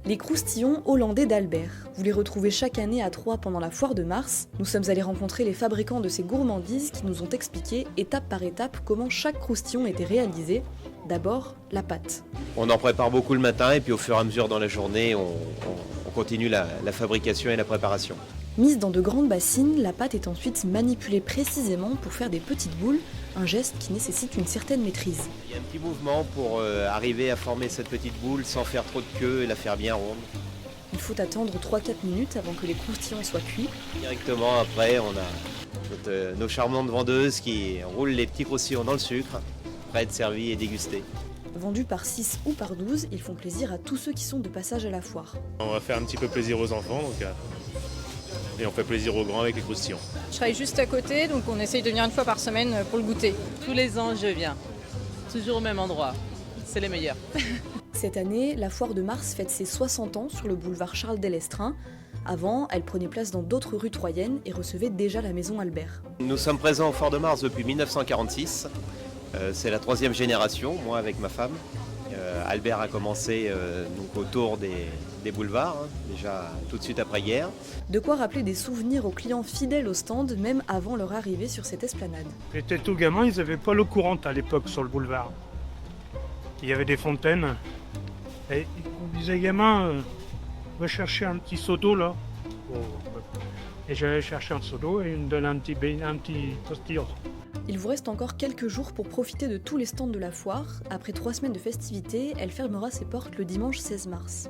Les croustillons hollandais d'Albert. Vous les retrouvez chaque année à Troyes pendant la foire de mars. Nous sommes allés rencontrer les fabricants de ces gourmandises qui nous ont expliqué, étape par étape, comment chaque croustillon était réalisé. D'abord, la pâte. On en prépare beaucoup le matin et puis au fur et à mesure dans la journée, on continue la fabrication et la préparation. Mise dans de grandes bassines, la pâte est ensuite manipulée précisément pour faire des petites boules, un geste qui nécessite une certaine maîtrise. Il y a un petit mouvement pour arriver à former cette petite boule sans faire trop de queue et la faire bien ronde. Il faut attendre 3-4 minutes avant que les croustillons soient cuits. Directement après, on a nos charmantes vendeuses qui roulent les petits croustillons dans le sucre, prêts à être servis et dégustés. Vendus par 6 ou par 12, ils font plaisir à tous ceux qui sont de passage à la foire. On va faire un petit peu plaisir aux enfants, et on fait plaisir aux grands avec les croustillons. Je travaille juste à côté, donc on essaye de venir une fois par semaine pour le goûter. Tous les ans, je viens. Toujours au même endroit. C'est les meilleurs. Cette année, la foire de mars fête ses 60 ans sur le boulevard Charles Delestraint. Avant, elle prenait place dans d'autres rues troyennes et recevait déjà la maison Albert. Nous sommes présents au Foire de Mars depuis 1946. C'est la 3e génération, moi avec ma femme. Albert a commencé donc autour des boulevards, déjà tout de suite après-guerre. De quoi rappeler des souvenirs aux clients fidèles au stand, même avant leur arrivée sur cette esplanade. J'étais tout gamin, ils n'avaient pas l'eau courante à l'époque sur le boulevard. Il y avait des fontaines. Et on disait, gamin, va chercher un petit seau d'eau là. Et j'allais chercher un seau d'eau et il me donnait un petit postillon. Il vous reste encore quelques jours pour profiter de tous les stands de la foire. Après 3 semaines de festivités, elle fermera ses portes le dimanche 16 mars.